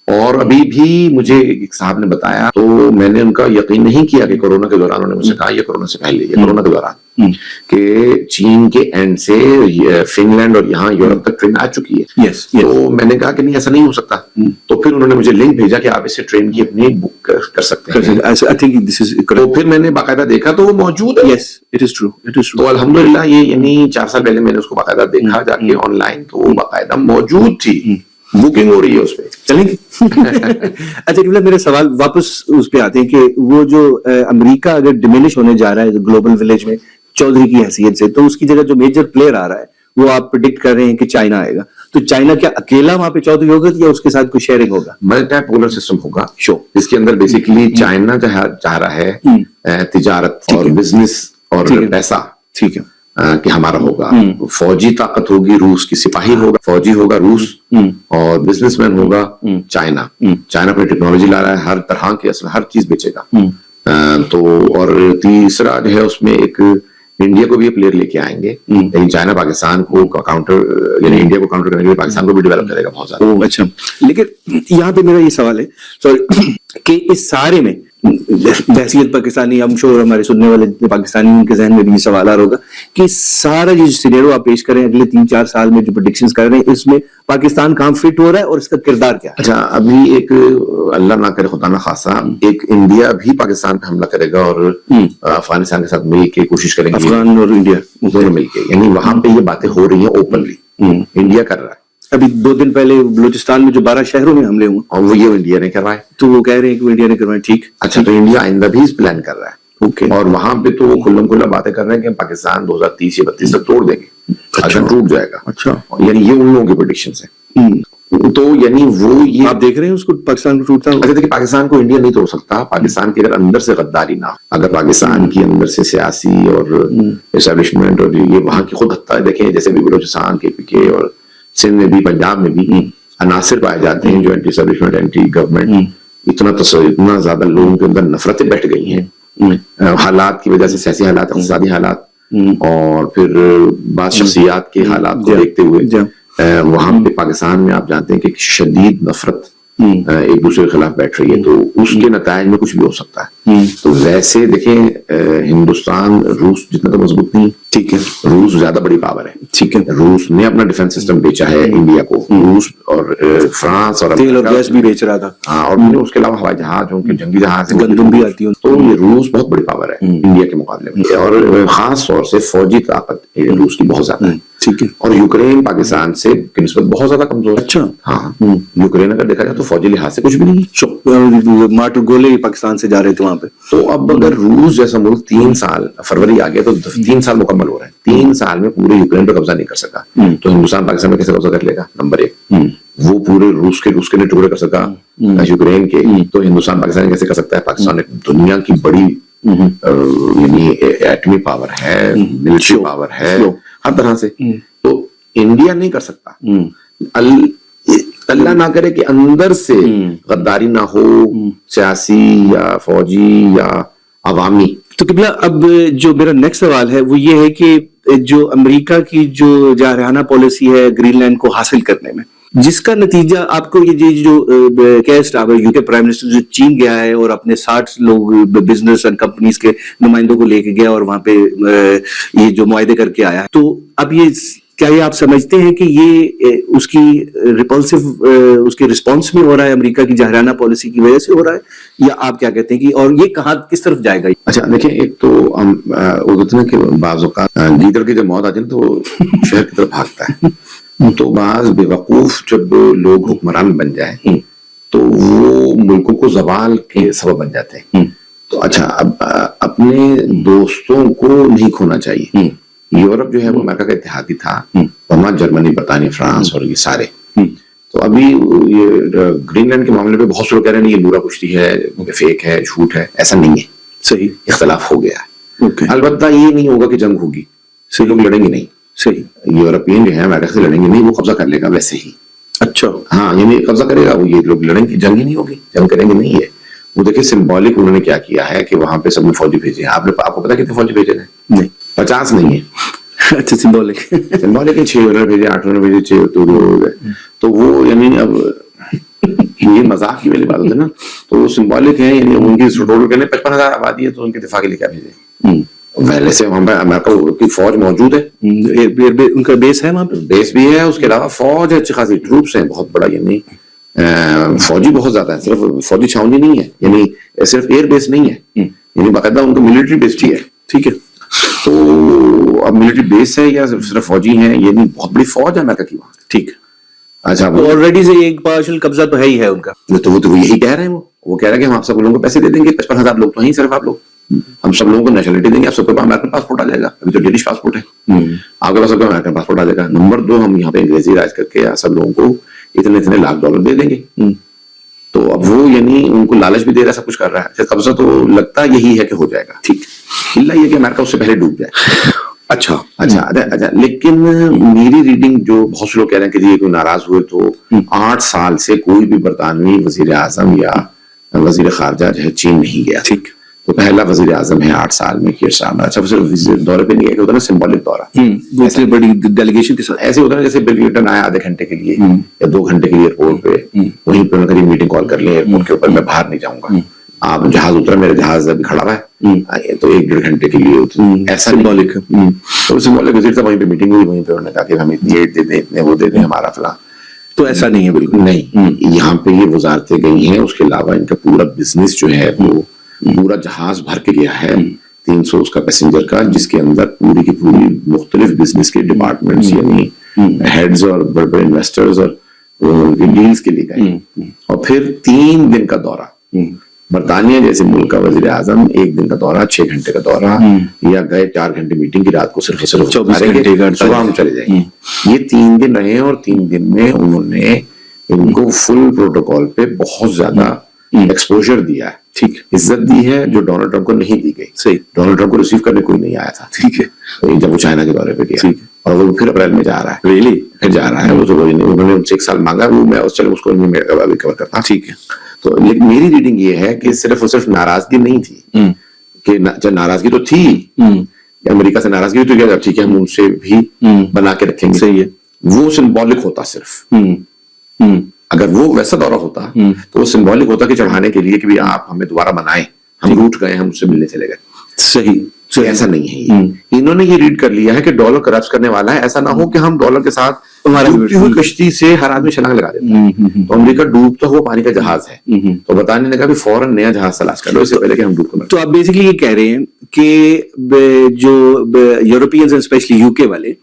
اور ابھی بھی مجھے ایک صاحب نے بتایا، تو میں نے ان کا یقین نہیں کیا کہ کورونا کے دوران، انہوں نے مجھ سے کہا یہ کورونا سے پہلے، یہ کورونا کے دوران، کہ چین کے اینڈ سے فن لینڈ اور یہاں یورپ تک ٹرین آ چکی ہے۔ تو میں نے کہا کہ نہیں ایسا نہیں ہو سکتا، تو پھر انہوں نے مجھے لنک بھیجا کہ آپ اسے ٹرین کی اپنی بک کر سکتے ہیں، تو پھر میں نے باقاعدہ دیکھا تو وہ موجود ہے۔ تو الحمدللہ یہ یعنی 4 سال پہلے میں نے اس کو باقاعدہ دیکھا جا کے آن لائن، تو وہ باقاعدہ موجود تھی، بکنگ ہو رہی ہے اس پہ، چلیں گے۔ اچھا میرے سوال واپس اس پہ آتے ہیں کہ وہ جو امریکہ اگر ڈیمینش ہونے جا رہا ہے گلوبل ولیج میں چودھری کی حیثیت سے، تو اس کی جگہ جو میجر پلیئر آ رہا ہے وہ آپ پریڈکٹ کر رہے ہیں کہ چائنا آئے گا، تو چائنا کیا اکیلا وہاں پہ چودھری ہوگا یا اس کے ساتھ کوئی شیئرنگ ہوگا؟ ملٹی پولر سسٹم ہوگا، اس کے اندر بیسیکلی چائنا چاہ رہا ہے تجارت اور بزنس اور پیسہ، ٹھیک ہے، کہ ہمارا ہوگا. فوجی طاقت ہوگی روس کی, سپاہی ہوگا, فوجی ہوگا روس, اور بزنس مین ہوگا چائنا. چائنا اپنی ٹیکنالوجی لا رہا ہے, ہر طرح کی ہر چیز بیچے گا. تو اور تیسرا جو ہے اس میں ایک انڈیا کو بھی پلیئر لے کے آئیں گے, لیکن چائنا پاکستان کو کاؤنٹر, یعنی انڈیا کو کاؤنٹر کرنے کے لیے پاکستان کو بھی ڈیولپ کرے گا بہت زیادہ. اچھا, لیکن یہاں پہ میرا یہ سوال ہے سوری کہ اس سارے میں بحثیت پاکستانی, ہم شور ہمارے سننے والے جتنے پاکستانی ان کے ذہن میں بھی یہ سوال آ رہا ہوگا کہ سارا جو سینیرو آپ پیش کریں اگلے 3-4 سال میں جو پریڈکشنز کر رہے ہیں, اس میں پاکستان کہاں فٹ ہو رہا ہے اور اس کا کردار کیا ہے؟ اچھا, ابھی ایک اللہ نہ کرے خدا نہ خاصا ایک انڈیا بھی پاکستان پہ حملہ کرے گا اور افغانستان کے ساتھ مل کے کوشش کریں گے, افغان اور انڈیا دونوں مل کے, یعنی وہاں پہ یہ باتیں ہو رہی ہیں اوپنلی, انڈیا کر رہا ہے. ابھی 2 دن پہلے بلوچستان میں جو 12 شہروں میں حملے ہوئے اور وہ یہ انڈیا نے کروائے, تو وہ کہہ رہے ہیں کہ انڈیا نے کروائے. ٹھیک, اچھا, تو انڈیا آئندہ بھی اس پلان کر رہا ہے. اوکے, اور وہاں پہ تو وہ کھلم کھلا باتیں کر رہے ہیں کہ پاکستان 2030 یا 32 تک توڑ دیں گے, اچھا ٹوٹ جائے گا. اچھا, یعنی یہ ان لوگوں کی پریڈکشنز ہیں. تو یعنی وہ یہ آپ دیکھ رہے ہیں اس کو پاکستان کو ٹوٹتا ہوا؟ اچھا دیکھیں, پاکستان کو انڈیا نہیں توڑ سکتا. پاکستان کے اگر اندر سے غداری نہ ہو, اگر پاکستان کی اندر سے سیاسی اور اسٹیبلشمنٹ اور یہ وہاں کی خود حتیٰ دیکھیں, جیسے بھی بلوچستان کے پی کے اور سندھ میں بھی, پنجاب میں بھی عناصر پائے جاتے ہیں جو اینٹی اسٹیبلشمنٹ, اینٹی گورنمنٹ, اتنا زیادہ لوگوں کے اندر نفرتیں بیٹھ گئی ہیں حالات کی وجہ سے, سیاسی حالات, اقتصادی حالات, اور پھر بعض شخصیات کے حالات کو دیکھتے ہوئے وہاں پہ پاکستان میں آپ جانتے ہیں کہ شدید نفرت ایک دوسرے کے خلاف بیٹھ رہی ہے. تو اس کے نتائج میں کچھ بھی ہو سکتا ہے. تو ویسے دیکھیں ہندوستان روس جتنا تو مضبوط نہیں, ٹھیک ہے, روس زیادہ بڑی پاور ہے, ٹھیک ہے, روس نے اپنا ڈیفنس سسٹم بیچا ہے انڈیا کو, روس اور فرانس اور تیل اور گیس بھی بیچ رہا تھا, ہاں, اور اس کے علاوہ ہوائی جہاز, ان کے جنگی جہاز, گندم بھی آتی ہے. تو یہ روس بہت بڑی پاور ہے انڈیا کے مقابلے میں, اور خاص طور سے فوجی طاقت روس کی بہت زیادہ ہے. ٹھیک ہے, اور یوکرین پاکستان سے نسبت بہت زیادہ کمزور ہے. اچھا, ہاں, یوکرین اگر دیکھا جائے تو فوجی لحاظ سے کچھ بھی نہیں, مارٹر گولے پاکستان سے جا رہے تھے وہاں پہ. تو اب اگر روس جیسا ملک 3 سال, فروری آ گیا تو 3 سال مکمل ہو رہے ہیں, 3 سال میں پورے یوکرین پہ قبضہ نہیں کر سکا, تو ہندوستان پاکستان میں کیسے قبضہ کر لے گا؟ نمبر 1, وہ پورے روس کے ٹکڑے کر سکا یوکرین کے, تو ہندوستان پاکستان کیسے کر سکتا ہے؟ پاکستان ایک دنیا کی بڑی یعنی ایٹمی پاور ہے, ملٹری پاور ہے, ہر طرح سے. تو انڈیا نہیں کر سکتا. اللہ نہ کرے کہ اندر سے غداری نہ ہو, سیاسی یا فوجی یا عوامی. تو قبلہ اب جو میرا نیکسٹ سوال ہے وہ یہ ہے کہ جو امریکہ کی جو جارحانہ پالیسی ہے گرین لینڈ کو حاصل کرنے میں, جس کا نتیجہ آپ کو یہ جو کیسٹ یو کے پرائم منسٹر جو چین گیا ہے اور اپنے 60 لوگ بزنس اینڈ کمپنیز کے نمائندوں کو لے کے گیا اور وہاں پہ یہ جو معاہدے کر کے آیا ہے, تو اب یہ کیا یہ آپ سمجھتے ہیں کہ یہ اس کی ریپلسو اس کے رسپانس میں ہو رہا ہے, امریکہ کی جارحانہ پالیسی کی وجہ سے ہو رہا ہے, یا آپ کیا کہتے ہیں کہ اور یہ کہاں کس طرف جائے گا؟ اچھا دیکھیں, ایک تو وہ کہتے ہیں کہ بعض اوقات گیدڑ کی جب موت آتی ہے نا تو شہر کی طرف بھاگتا ہے. تو بعض بے وقوف جب لوگ حکمران بن جائیں تو وہ ملکوں کو زوال کے سبب بن جاتے ہیں. تو اچھا, اب اپنے دوستوں کو نہیں کھونا چاہیے. یورپ جو ہے وہ امریکہ کا اتحادی تھا, وہاں جرمنی, برطانیہ, فرانس اور یہ سارے. تو ابھی یہ گرین لینڈ کے معاملے پہ بہت سے لوگ کہہ رہے ہیں یہ بورا کشتی ہے, فیک ہے, جھوٹ ہے. ایسا نہیں ہے, صحیح اختلاف ہو گیا ہے. البتہ یہ نہیں ہوگا کہ جنگ ہوگی, لوگ لڑیں گے نہیں. صحیح, یورپین جو ہے امریکہ سے لڑیں گے نہیں, وہ قبضہ کر لے گا ویسے ہی. اچھا, ہاں, یعنی قبضہ کرے گا وہ, یہ لوگ لڑیں گے, جنگ ہی نہیں ہوگی, جنگ کریں گے نہیں ہے. وہ دیکھیں سمبولک انہوں نے کیا کیا ہے کہ وہاں پہ سب نے فوجی بھیجے ہیں. آپ کو پتا کتنے فوجی بھیجے ہیں؟ نہیں, 50 نہیں ہے. اچھا, سمبولک 6 انہوں نے بھیجے, 8 انہوں نے بھیجے, 6 تو ہو گئے. تو وہ یعنی اب یہ مذاق کی والی بات ہوتی ہے نا, تو وہ سمبولک ہے, یعنی ان کی ٹوٹل کہنے 55,000 آبادی ہے, تو ان کے دفاع کے لیے کیا بھیجے؟ پہلے سے وہاں پہ امریکہ کی فوج موجود ہے, ان کا بیس ہے وہاں پہ, بیس بھی ہے, اس کے علاوہ فوج ہے, اچھی خاصی ٹروپس ہیں, بہت بڑا, یعنی فوجی بہت زیادہ ہے. صرف فوجی چھاونی نہیں ہے, یعنی صرف ایئر بیس نہیں ہے, یعنی باقاعدہ ان کا ملٹری بیس بھی ہے. ٹھیک ہے, تو اب ملٹری بیس ہے یا صرف فوجی ہیں, یعنی بہت بڑی فوج ہے امریکہ کی وہاں. ٹھیک ہے, اچھا, آلریڈی سے ایک پارشل قبضہ تو ہے ہی ہے ان کا. تو وہ یہی کہہ رہے ہیں, وہ کہہ رہے ہیں کہ ہم آپ سب لوگوں کو پیسے دے دیں گے, 55,000 لوگ تو ہیں صرف آپ لوگ, ہم سب لوگوں کو نیشنلٹی دیں گے, آپ سب کے پاس امریکن پاسپورٹ آ جائے گا. ابھی تو برٹش پاسپورٹ ہے, آپ کے پاس سب کا امریکن پاسپورٹ آ جائے گا. نمبر 2, ہم یہاں پہ انگریزی راج کر کے سب لوگوں کو اتنے لاکھ ڈالر دے دیں گے. تو اب وہ یعنی ان کو لالچ بھی دے رہا ہے, سب کچھ کر رہا ہے. قبضہ تو لگتا یہی ہے کہ ہو جائے گا. ٹھیک, اللہ یہ کہ امریکہ اس سے پہلے ڈوب جائے. اچھا اچھا لیکن میری ریڈنگ جو بہت سے لوگ کہہ رہے ہیں کہ یہ کوئی ناراض ہوئے تو 8 سال سے کوئی بھی برطانوی وزیر اعظم یا وزیر خارجہ جو ہے چین نہیں گیا. ٹھیک. تو پہلا وزیر اعظم ہے 8 سال میں کیئر سٹارمر. اچھا صرف دورے پہ نہیں گیا کہ ہوتا نا سمبولک دورہ, ایسے بڑی ڈیلیگیشن کے ساتھ ایسے ہوتا نا جیسے بل کلنٹن آیا آدھے گھنٹے کے لیے یا 2 گھنٹے کے لیے ایئرپورٹ پہ, وہیں پہ انہوں نے میٹنگ کال کر لی ایئرپورٹ کے اوپر, میں باہر نہیں جاؤں گا. آپ جہاز اترا, میرا جہاز ابھی کھڑا ہوا ہے تو 1-1.5 گھنٹے کے لیے ایسا سمبولک. تو سمبولک وزیر تھا, وہیں پہ میٹنگ ہوئی, وہیں پہ انہوں نے کہا کہ ہم اتنی ایڈ دے دیں, اتنے وہ دے دیں, ہمارا فلاں. تو ایسا نہیں ہے بالکل نہیں. یہاں پہ یہ وزارتیں گئی ہیں, اس کے علاوہ ان کا پورا بزنس جو ہے وہ پورا جہاز بھر کے گیا ہے 300 اس کا پیسنجر کا, جس کے اندر پوری کی پوری مختلف بزنس کے ڈپارٹمنٹس یعنی ہیڈز اور بڑے بڑے انویسٹرز اور ڈیلز کے لیے گئے. اور پھر 3 دن کا دورہ. برطانیہ جیسے ملک کا وزیر اعظم 1 دن کا دورہ, 6 گھنٹے کا دورہ, یا گئے 4 گھنٹے میٹنگ کی, رات کو صرف 24 گھنٹے کا, صبح ہم چلے جائیں گے. یہ 3 دن رہے اور 3 دن میں انہوں نے ان کو فل پروٹوکول پہ بہت زیادہ ایکسپوجر دیا ہے, ٹھیک, عزت دی ہے جو ڈونلڈ ٹرمپ کو نہیں دی گئی. صحیح. ڈونلڈ ٹرمپ کو ریسیو کرنے کوئی نہیں آیا تھا, ٹھیک ہے, جب وہ چائنا کے دورے پہ گیا, اور وہ پھر اپریل میں جا رہا ہے. ریئلی پھر جا رہا ہے وہ, تو انہوں نے 1 سال مانگا, وہ میں چلو اس کو ابھی کور کرتا ہوں. ٹھیک ہے. تو لیکن میری ریڈنگ یہ ہے کہ صرف اور صرف ناراضگی نہیں تھی, کہ ناراضگی تو تھی, امریکہ سے ناراضگی تو کیا, ٹھیک ہے ہم ان سے بھی بنا کے رکھیں گے. صحیح ہے. وہ سمبولک ہوتا صرف, اگر وہ ویسا دورہ ہوتا تو وہ سمبولک ہوتا کہ چڑھانے کے لیے کہ بھی آپ ہمیں دوبارہ بنائیں, ہم روٹ گئے, ہم اس سے ملنے چلے گئے. صحیح. ایسا نہیں ہے. انہوں نے یہ ریڈ کر لیا ہے کہ ڈالر کرپٹ کرنے والا ہے, ایسا نہ ہو کہ ہم ڈالر کے ساتھ ڈوبتی ہوئی کشتی سے ہر آدمی چھلانگ لگا دیتا ہے. تو امریکہ ڈوبتا ہوا پانی کا جہاز ہے, تو برطانیہ نے کہا کہ فوراً نیا جہاز تلاش کر لو اس سے پہلے کہ ہم ڈوب کر. تو آپ بیسکلی یہ کہہ رہے ہیں کہ جو یورپینز اسپیشلی یو کے والے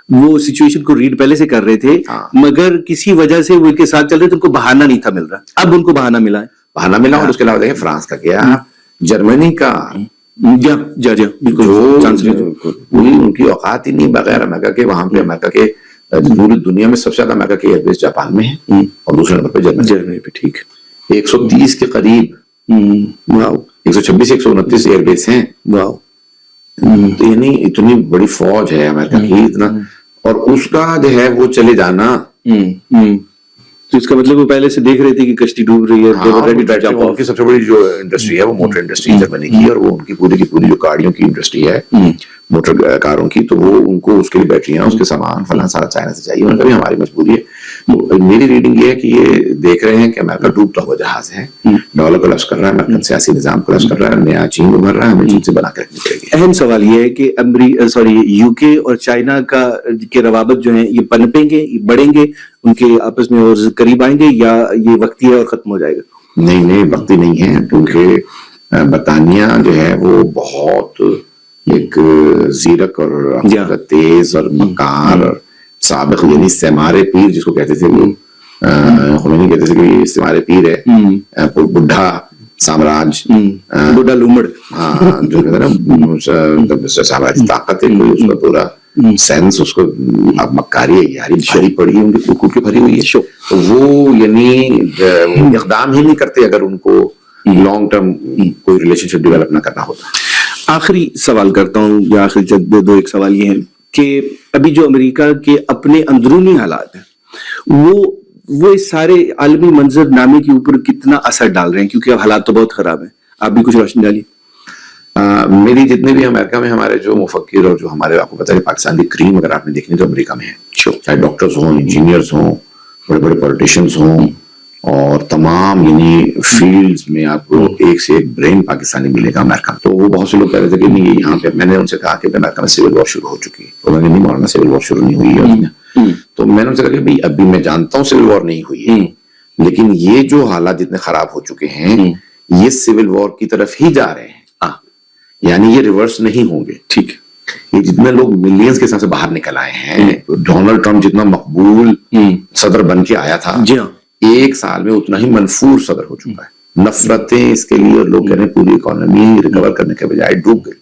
وہ سچویشن کو ریڈ پہلے سے کر رہے تھے, مگر کسی وجہ سے وہ کے ساتھ چل رہے تھے, ان کو بہانہ نہیں تھا مل رہا, اب ان کو بہانہ ملا ہے. بہانہ ملا. اور اس کے علاوہ دیکھیں فرانس کا کیا, جرمنی کا, پوری ان کی اوقات ہی نہیں بغیر امریکہ کے. وہاں پہ امریکہ کے پوری دنیا میں سب سے زیادہ امریکہ کے ایئر بیس جاپان میں ہے, اور دوسرے نمبر پہ جرمنی پہ. ٹھیک, 130 کے قریب, 126 129 ایئر بیس ہیں. تو یعنی اتنی بڑی فوج ہے امریکہ کی, اتنا, اور اس کا جو ہے وہ چلے جانا, تو اس کا مطلب وہ پہلے سے دیکھ رہے تھے کہ کشتی ڈوب رہی ہے. ان کی سب سے بڑی جو انڈسٹری ہے وہ موٹر انڈسٹری جرمنی کی, اور وہ ان کی پوری کی پوری جو گاڑیوں کی انڈسٹری ہے, موٹر کاروں کی, تو وہ ان کو اس کے لیے بیٹریاں, اس کے سامان فلاں سارا چائنا سے چاہیے. ان کا بھی ہماری مجبوری ہے. تو میری ریڈنگ یہ ہے کہ یہ دیکھ رہے ہیں کہ امریکہ ڈوبتا ہوا جہاز ہے, ڈالر کولپس کر رہا ہے, امریکن سیاسی نظام کولپس کر رہا ہے, نیا چین ابھر رہا ہے, ہمیں چین سے بنا کے رکھنی پڑے گی. اہم سوال یہ ہے کہ یو کے اور چائنا کے روابط جو ہیں یہ پنپیں گے, یہ بڑھیں گے, ان کے آپس میں اور قریب آئیں گے, یا یہ وقتی ہے اور ختم ہو جائے گا؟ نہیں, وقتی نہیں ہے, کیونکہ برطانیہ جو ہے وہ بہت ایک زیرک اور تیز اور مکار اور سابق, یعنی استعمار پیر جس کو کہتے تھے, وہ خمینی کہتے تھے کہ یہ استعمار پیر ہے, بڈھا سامراج, بڈھا لومڑ, ہاں, جو کہتے ہیں نا سامراجی طاقت ہے, کوئی اس کا پورا سینس, اس کو اب مکاری ہے یاری بھاری پڑی ہے, ان کی کھوکھو کی بھری ہوئی ہے. تو وہ یعنی اقدام ہی نہیں کرتے اگر ان کو لانگ ٹرم کوئی ریلیشن شپ ڈیولپ نہ کرنا ہوتا. آخری سوال کرتا ہوں, یا آخری دو ایک سوال یہ ہے کہ ابھی جو امریکہ کے اپنے اندرونی حالات ہیں وہ اس سارے عالمی منظر نامے کے اوپر کتنا اثر ڈال رہے ہیں, کیونکہ اب حالات تو بہت خراب ہیں. آپ بھی کچھ روشنی ڈالیے. میری جتنے بھی امریکہ میں ہمارے جو مفکر اور جو ہمارے, آپ کو پتہ ہے پاکستان کی کریم اگر آپ نے دیکھنی تو امریکہ میں ہے, چاہے ڈاکٹرز ہوں, انجینئرز ہوں, بڑے بڑے پولیٹیشینز ہوں, اور تمام یعنی فیلڈز میں آپ کو ایک سے ایک برین پاکستانی ملے گا امریکہ. تو وہ بہت سے لوگ کہہ رہے تھے کہ نہیں یہاں پہ, میں نے ان سے کہا کہ امریکہ میں سول وار شروع ہو چکی ہے. انہوں نے نہیں ماننا سول وار شروع نہیں ہوئی ہے. تو میں نے ان سے کہا کہ ابھی میں جانتا ہوں سول وار نہیں ہوئی ہے, لیکن یہ جو حالات جتنے خراب ہو چکے ہیں یہ سول وار کی طرف ہی جا رہے ہیں, یعنی یہ ریورس نہیں ہوں گے. ٹھیک, یہ جتنے لوگ ملینز کے حساب سے باہر نکل آئے ہیں, ڈونلڈ ٹرمپ جتنا مقبول صدر بن کے آیا تھا, 1 سال میں اتنا ہی منفور صدر ہو چکا ہے. نفرتیں اس کے لیے, اور لوگ کہہ رہے ہیں پوری اکانومی ریکور کرنے کے بجائے ڈوب گئی.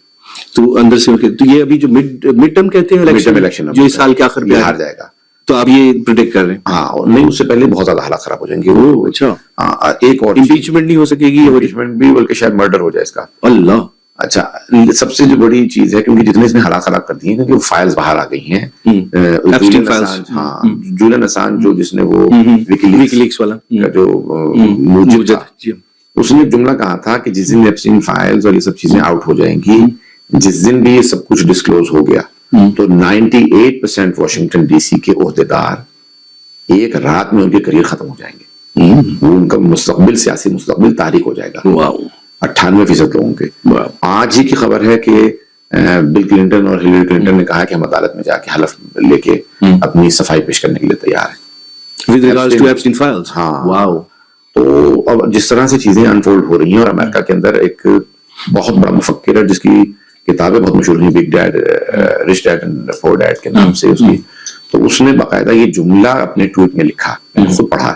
تو اندر سے تو یہ ابھی جو مڈ ٹرم کہتے ہیں الیکشن جو اس سال کے آخر میں ہار جائے گا, تو آپ یہ پریڈکٹ کر رہے ہیں؟ ہاں, اور نہیں, اس سے پہلے بہت زیادہ حالات خراب ہو جائیں گے. اچھا, ایک اور امپیچمنٹ نہیں ہو سکے گی, امپیچمنٹ بھی, بلکہ شاید مرڈر ہو جائے اس کا. اللہ, اچھا سب سے جو بڑی چیز ہے کیونکہ جتنے اس نے حالات خراب کر دی ہیں کیونکہ وہ فائلز باہر آ گئی ہیں. ہاں جولین اسانج جو جس نے وہ وکی لیکس والا جو موجب تھا, اس نے ایک جملہ کہا تھا کہ جس دن ایپسٹین فائلز اور یہ سب چیزیں آؤٹ ہو جائیں گی, جس دن بھی یہ سب کچھ ڈسکلوز ہو گیا تو 98% واشنگٹن ڈی سی کے عہدیدار ایک رات میں ان کے کریئر ختم ہو جائیں گے. وہ ان کا مستقبل, سیاسی مستقبل تاریک ہو جائے گا 98% لوگوں کے. آج ہی کی خبر ہے کہ بل کلنٹن اور ہلری کلنٹن نے کہا کہ ہم عدالت میں جا کے حلف لے کے اپنی صفائی پیش کرنے کے لیے تیار ہیں with regards to Epstein files. ہاں تو اب جس طرح سے چیزیں انفولڈ ہو رہی ہیں, اور امریکہ کے اندر ایک بہت بڑا مفکر ہے جس کی کتابیں بہت مشہور ہیں, big dad rich dad and poor dad کے نام سے اس کی, تو اس نے باقاعدہ یہ جملہ اپنے ٹویٹ میں لکھا, میں نے خود پڑھا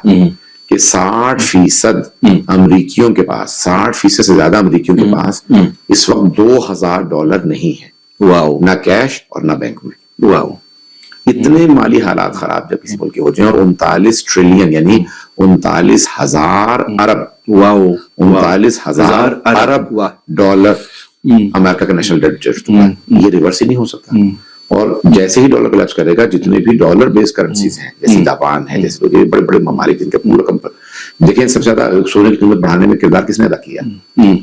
کہ 60% امریکیوں کے پاس, 60% سے زیادہ امریکیوں کے پاس اس وقت $2,000 نہیں ہے, نہ کیش اور نہ بینک میں. اتنے مالی حالات خراب جب کسی ملک کے ہو جائیں, اور 39 ٹریلین یعنی 39,000 ارب 39,000 ارب ڈالر امریکہ کا نیشنل ڈیٹ چڑھ چکا ہے. یہ ریورس ہی نہیں ہو سکتا. اور جیسے ہی ڈالر کولیپس کرے گا, جتنے بھی ڈالر بیس کرنسیز ہیں جیسے جاپان ہے, جیسے بڑے بڑے ممالک جن کے پورا دیکھیں سب سے زیادہ سونے کی قیمت بڑھانے میں کردار کس نے ادا کیا؟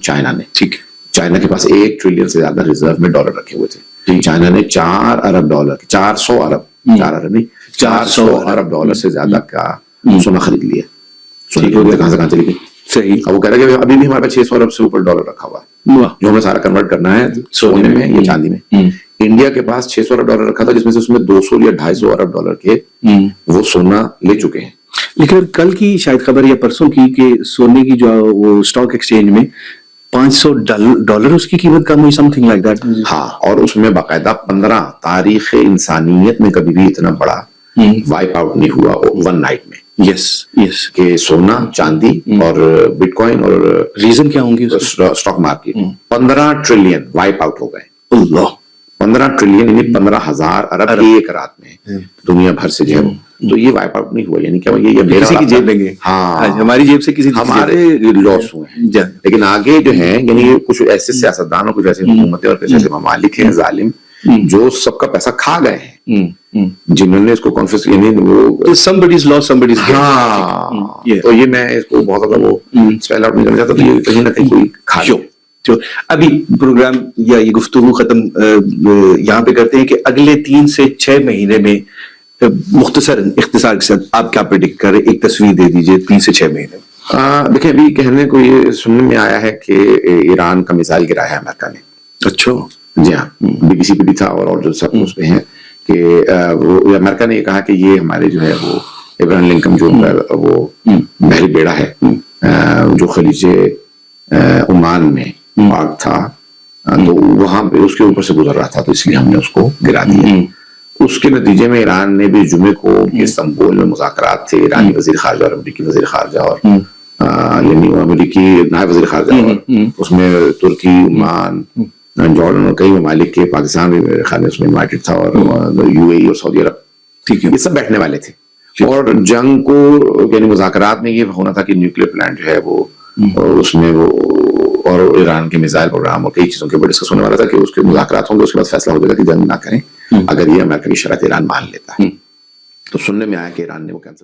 چائنا نے. ٹھیک, چائنا کے پاس 1 ٹریلین سے زیادہ ریزرو میں ڈالر رکھے ہوئے تھے. چائنا نے 4 ارب ڈالر 400 ارب 4 ارب نہیں 400 ارب ڈالر سے زیادہ کا سونا خرید لیا. سونے کی قیمت کہاں سے کہاں چلی گئی؟ صحیح. اب وہ کہہ رہا ہے کہ ابھی بھی ہمارے پاس 600 ارب سے اوپر ڈالر رکھا ہوا ہے جو ہمیں سارا کنورٹ کرنا ہے سونے میں یا چاندی میں. انڈیا کے پاس 600 ارب ڈالر رکھا تھا جس میں سے اس میں 200 یا 250 ارب ڈالر کے وہ سونا لے چکے ہیں. لیکن کل کی شاید خبر یا پرسوں کی کہ سونے کی جو وہ اسٹاک ایکسچینج میں $500 اس کی قیمت کم ہوئی, سم تھنگ لائک دیٹ. ہاں, اور اس میں باقاعدہ 15 تاریخ انسانیت میں کبھی بھی اتنا بڑا وائپ آؤٹ نہیں ہوا ون نائٹ میں. یس کہ سونا, چاندی اور بٹ کوائن اور ریزن کیا ہوں گی stock market 15 trillion wipe out ہو گئے. اللہ, 15 ٹریلین یعنی 15,000 ارب ایک رات میں دنیا بھر سے جو ہے. تو یہ وائپ آؤٹ نہیں ہوا, یعنی کیا یہ کسی کی جیب لیں گے. ہاں, ہماری جیب سے کسی ہمارے لاس ہوئے ہیں. لیکن آگے جو ہیں یعنی کچھ ایسے سیاستدان اور کچھ ایسے حکومتیں اور کچھ ایسے ممالک ہیں ظالم جو سب کا پیسا کھا گئے ہیں, جنہوں نے اس کو کانفیس یعنی وہ somebody's lost somebody's gained. ہاں, تو یہ میں اس کو بہت زیادہ وہ اسپیل آؤٹ نہیں کرنا چاہتا, تو یہ کہیں نہ کہیں کوئی کھا لو. ابھی پروگرام یا یہ گفتگو ختم یہاں پہ کرتے ہیں کہ اگلے 3 سے 6 مہینے میں اختصار کے ساتھ آپ کیا پریڈکٹ کریں, ایک تصویر دے دیجئے 3 سے 6 مہینے. دیکھیں ابھی کہنے کو یہ سننے میں آیا ہے کہ ایران کا میزائل گرایا ہے امریکہ نے. اچھا, جی ہاں, بی بی سی پہ بھی تھا اور جو سب اس پہ ہیں کہ وہ امریکہ نے یہ کہا کہ یہ ہمارے جو ہے وہ ابراہیم لنکن جو وہ بحری بیڑا ہے جو خلیج عمان میں پاک تھا, تو وہاں پہ اس کے اوپر سے گزر رہا تھا, تو اس لیے ہم نے اس کو گرا دیا. اس کے نتیجے میں ایران نے بھی جمعے کو استنبول میں مذاکرات تھے ایرانی وزیر خارجہ اور امریکی وزیر خارجہ اور یعنی امریکی نائب وزیر خارجہ, اور اس میں ترکی, عمان, جارڈن اور کئی ممالک کے, پاکستان بھی میرے خیال میں اس میں انوائٹڈ تھا, اور یو اے ای اور سعودی عرب, ٹھیک ہے, یہ سب بیٹھنے والے تھے. اور جنگ کو یعنی مذاکرات میں یہ ہونا تھا کہ نیوکلیر پلانٹ جو ہے وہ, اور اس میں وہ اور ایران کے میزائل پروگرام اور کئی چیزوں کے اوپر ڈسکس ہونے والا تھا کہ اس کے مذاکرات ہوں گے, اس کے بعد فیصلہ ہو جائے گا کہ جنگ نہ کریں اگر یہ امریکہ کی شرط ایران مان لیتا ہے. تو سننے میں آیا کہ ایران نے وہ کینسل